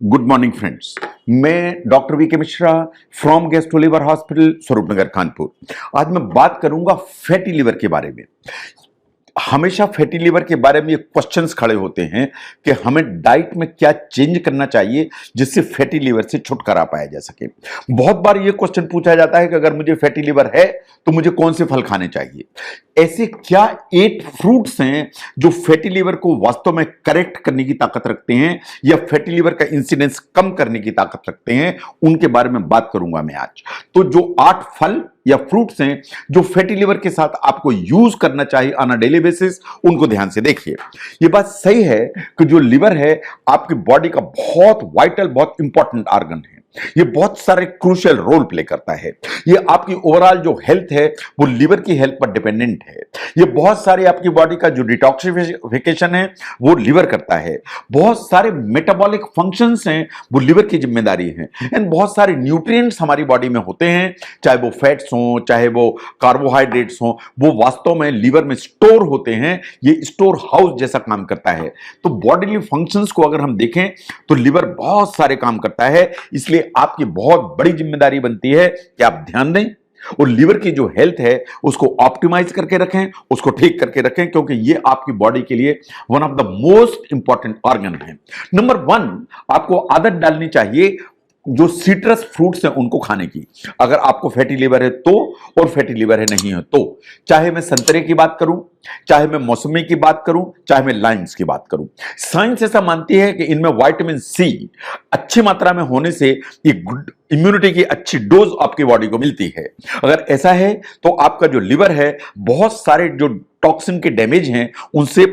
Good morning friends. मैं doctor V K Mishra from gastro liver hospital Swaroopnagar Kanpur. आज मैं बात करूंगा फैटी लिवर के बारे में। हमेशा फैटी लिवर के बारे में ये क्वेश्चंस खड़े होते हैं कि हमें डाइट में क्या चेंज करना चाहिए जिससे फैटी लिवर से छुटकारा पाया जा सके। बहुत बार ये क्वेश्चन पूछा जाता है कि अगर मुझे फैटी लिवर है तो मुझे कौन से फल खाने चाहिए। ऐसे क्या 8 फ्रूट्स हैं जो फैटी लिवर को वास्तव में करेक्ट करने की ताकत रखते हैं या फैटी लिवर का इंसिडेंस कम करने की ताकत रखते हैं, उनके बारे में बात करूंगा मैं आज। तो जो 8 फल या फ्रूट्स हैं जो फैटी लिवर के साथ आपको यूज करना चाहिए ऑन अ डेली बेसिस, उनको ध्यान से देखिए। ये बात सही है कि जो लिवर है आपकी बॉडी का बहुत वाइटल, बहुत इंपॉर्टेंट ऑर्गन है। ये बहुत सारे क्रूशियल रोल प्ले करता है। ये आपकी ओवरऑल जो हेल्थ है वो लिवर की हेल्थ पर डिपेंडेंट है। ये बहुत सारे आपकी बॉडी का जो डिटॉक्सिफिकेशन है वो लिवर करता है। बहुत सारे मेटाबॉलिक फंक्शंस हैं वो लिवर की जिम्मेदारी है। एंड बहुत सारे न्यूट्रिएंट्स हमारी बॉडी में होते हैं, चाहे वो फैट्स हों चाहे वो कार्बोहाइड्रेट्स हों, वो वास्तव में लिवर में स्टोर होते हैं। ये स्टोर हाउस जैसा काम करता है। तो बॉडीली फंक्शंस को अगर हम देखें तो लिवर बहुत सारे काम करता है। इसलिए आपकी बहुत बड़ी जिम्मेदारी बनती है कि आप ध्यान दें और लिवर की जो हेल्थ है उसको ऑप्टिमाइज करके रखें, उसको ठीक करके रखें, क्योंकि ये आपकी बॉडी के लिए one of the most important organ है। नंबर 1, आपको आदत डालनी चाहिए जो सिट्रस फ्रूट्स हैं उनको खाने की। अगर आपको फैटी लिवर है तो, और फैटी लिवर है नहीं है तो, चाहे मैं संतरे की बात करूं, चाहे मैं मौसमी की बात करूं, चाहे मैं लाइम्स की बात करूं, साइंस ऐसा मानती है कि इनमें विटामिन सी अच्छी मात्रा में होने से ये गुड इम्यूनिटी की अच्छी डोज आपकी बॉडी को मिलती है। अगर ऐसा है तो आपका जो लिवर है बहुत सारे जो टॉक्सिन के डैमेज हैं उनसे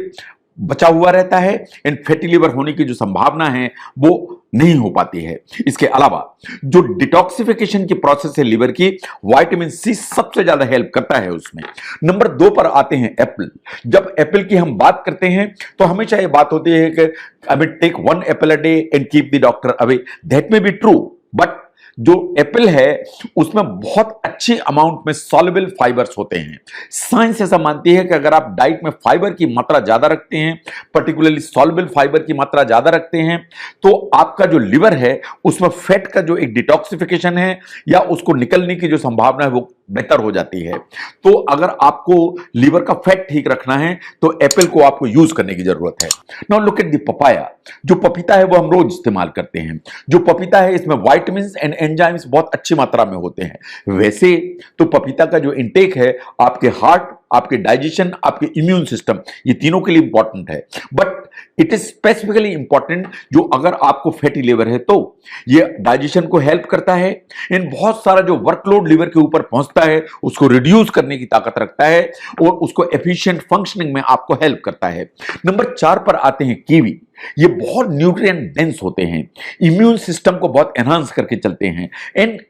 बचा हुआ रहता है। एंड फैटी लिवर होने की जो संभावना है वो नहीं हो पाती है। इसके अलावा जो डिटॉक्सिफिकेशन की प्रोसेस है लिवर की, विटामिन सी सबसे ज्यादा हेल्प करता है उसमें। नंबर 2 पर आते हैं एप्पल। जब एप्पल की हम बात करते हैं तो हमेशा ये बात होती है कि I mean take 1 apple a day and keep the doctor away. That may be true, but जो एप्पल है उसमें बहुत अच्छी अमाउंट में सॉल्युबल फाइबर्स होते हैं। साइंस ऐसा मानती है कि अगर आप डाइट में फाइबर की मात्रा ज्यादा रखते हैं, पर्टिकुलरली सॉल्युबल फाइबर की मात्रा ज्यादा रखते हैं, तो आपका जो लिवर है उसमें फैट का जो एक डिटॉक्सिफिकेशन है या उसको निकलने की जो संभावना है वो बेहतर हो जाती है। तो अगर आपको लिवर का फैट ठीक रखना है तो एप्पल को आपको यूज करने की जरूरत है। Now look at the papaya. जो पपीता है वो हम रोज इस्तेमाल करते हैं। जो पपीता है इसमें विटामिन्स एंड एंजाइम्स बहुत अच्छी मात्रा में होते हैं। वैसे तो पपीता का जो इंटेक है आपके हार्ट, आपके डाइजेशन, आपके इम्यून सिस्टम, ये तीनों के लिए इंपॉर्टेंट है। But it is specifically important जो अगर आपको फैटी लिवर है तो ये डाइजेशन को हेल्प करता है। इन बहुत सारा जो वर्कलोड लिवर के ऊपर पहुंचता है उसको रिड्यूस करने की ताकत रखता है और उसको एफिशिएंट फंक्शनिंग में आपको हेल्प करता है। नंबर 4 पर आते हैं कीवी। ये बहुत न्यूट्रिएंट डेंस होते हैं, इम्यून सिस्टम को बहुत एनहांस करके चलते हैं एंड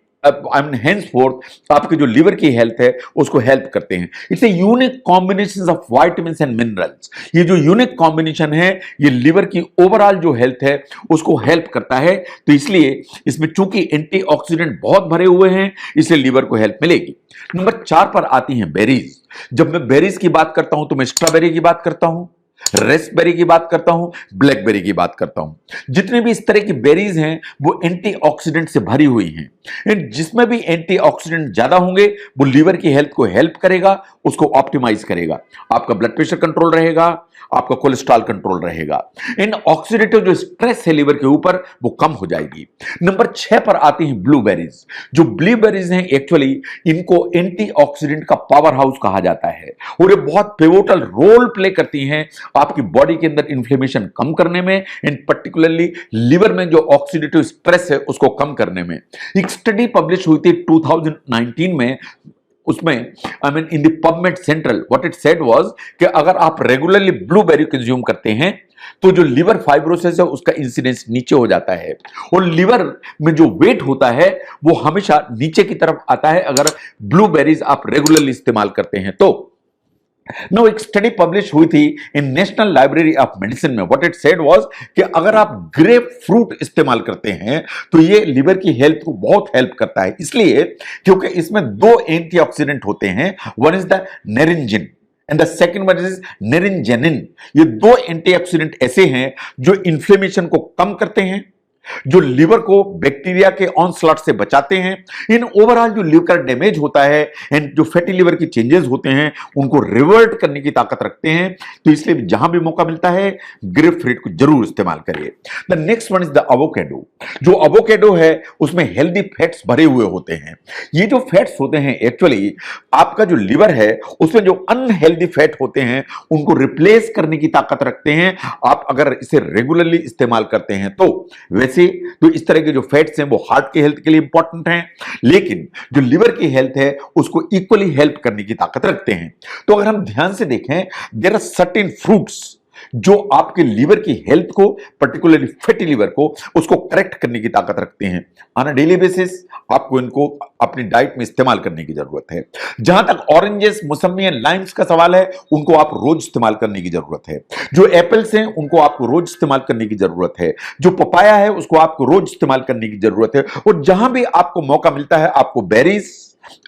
henceforth आपके जो लिवर की हेल्थ है उसको हेल्प करते हैं। It's a unique combination of vitamins and minerals. ये जो यूनिक कॉम्बिनेशन है ये लिवर की ओवरऑल जो हेल्थ है उसको हेल्प करता है। तो इसलिए इसमें चूंकि एंटीऑक्सीडेंट बहुत भरे हुए हैं इसलिए लिवर को हेल्प मिलेगी। नंबर 4 पर आती हैं बेरीज। जब मैं बेरीज की बात करता हूं तो मैं स्ट्रॉबेरी की बात करता हूं, रेस्पबेरी की बात करता हूं, ब्लैकबेरी की बात करता हूं। जितने भी इस तरह की बेरीज हैं वो एंटीऑक्सीडेंट से भरी हुई हैं। एंड जिसमें भी एंटीऑक्सीडेंट ज्यादा होंगे वो लिवर की हेल्थ को हेल्प करेगा, उसको ऑप्टिमाइज करेगा। आपका ब्लड प्रेशर कंट्रोल रहेगा, आपका कोलेस्ट्रॉल कंट्रोल रहेगा। इन ऑक्सीडेटिव जो स्ट्रेस है लिवर के ऊपर वो कम हो जाएगी। नंबर 6 पर आती हैं ब्लूबेरीज। जो ब्लूबेरीज हैं एक्चुअली इनको एंटीऑक्सीडेंट का पावर हाउस कहा जाता है और ये बहुत पिवोटल रोल प्ले करती हैं आपकी बॉडी के अंदर इन्फ्लेमेशन कम करने में एंड पर्टिकुलरली लिवर में जो ऑक्सीडेटिव स्ट्रेस है उसको कम करने में। एक स्टडी पब्लिश हुई थी 2019 में, उसमें I mean in the PubMed central what it said was कि अगर आप रेगुलरली ब्लूबेरी कंज्यूम करते हैं तो जो लिवर फाइब्रोसिस है उसका इंसिडेंस नीचे हो जाता है और लिवर में जो वेट होता है वो हमेशा नीचे की तरफ आता है अगर ब्लूबेरीज आप रेगुलरली इस्तेमाल करते हैं तो। नो एक स्टडी पब्लिश हुई थी इन नेशनल लाइब्रेरी ऑफ मेडिसिन में। व्हाट इट सेड वाज कि अगर आप ग्रेप फ्रूट इस्तेमाल करते हैं तो ये लिवर की हेल्थ को बहुत हेल्प करता है, इसलिए क्योंकि इसमें 2 एंटीऑक्सीडेंट होते हैं। One is the naringin and the second one is naringenin. ये 2 एंटीऑक्सीडेंट ऐसे हैं जो इन्फ्लेमेशन को कम करते हैं, जो लिवर को बैक्टीरिया के ऑनस्लॉट से बचाते हैं। इन ओवरऑल जो लिवर का डैमेज होता है एंड जो फैटी लिवर की चेंजेस होते हैं उनको रिवर्ट करने की ताकत रखते हैं। तो इसलिए जहां भी मौका मिलता है ग्रेप फ्रूट को जरूर इस्तेमाल करिए। The next one is the avocado. जो एवोकेडो है उसमें हेल्दी फैट्स भरे हुए होते हैं। ये जो फैट्स होते हैं एक्चुअली आपका जो लिवर है उसमें जो अनहेल्दी फैट होते हैं उनको रिप्लेस करने की ताकत रखते हैं। आप अगर इसे रेगुलरली इस्तेमाल करते हैं तो वैसे तो इस तरह के जो फैट्स हैं वो हार्ट की हेल्थ के लिए इंपॉर्टेंट हैं, लेकिन जो लिवर की हेल्थ है उसको इक्वली हेल्प करने की ताकत रखते हैं। तो अगर हम ध्यान से देखें देयर आर सर्टेन फ्रूट्स जो आपके लिवर की हेल्थ को, पर्टिकुलरली फैटी लिवर को, उसको करेक्ट करने की ताकत रखते हैं। ऑन अ डेली बेसिस आपको इनको अपनी डाइट में इस्तेमाल करने की जरूरत है। जहां तक ऑरेंजेस, मौसमी एंड लाइम्स का सवाल है उनको आप रोज इस्तेमाल करने की जरूरत है। जो एप्पल्स हैं उनको आपको रोज इस्तेमाल करने की जरूरत है। जो पपाया है उसको आपको रोज इस्तेमाल करने की जरूरत है। और जहां भी आपको मौका मिलता है आपको बेरीज,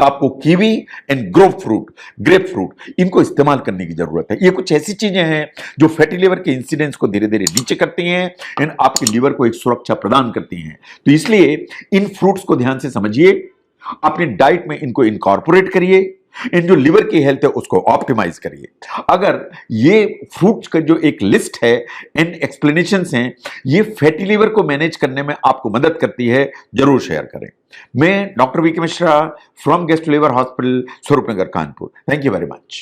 आपको कीवी एंड ग्रेप फ्रूट इनको इस्तेमाल करने की जरूरत है। ये कुछ ऐसी चीजें हैं जो फैटी लिवर के इंसिडेंस को धीरे धीरे नीचे करती हैं एंड आपके लिवर को एक सुरक्षा प्रदान करती हैं। तो इसलिए इन फ्रूट्स को ध्यान से समझिए, अपनी डाइट में इनको इनकॉर्पोरेट करिए, इन जो लिवर की हेल्थ है उसको ऑप्टिमाइज करिए। अगर ये फ्रूट्स का जो एक लिस्ट है एंड एक्सप्लेनेशंस हैं ये फैटी लिवर को मैनेज करने में आपको मदद करती है, जरूर शेयर करें। मैं doctor V K Mishra from gastro liver hospital, Swaroopnagar, Kanpur. Thank you very much.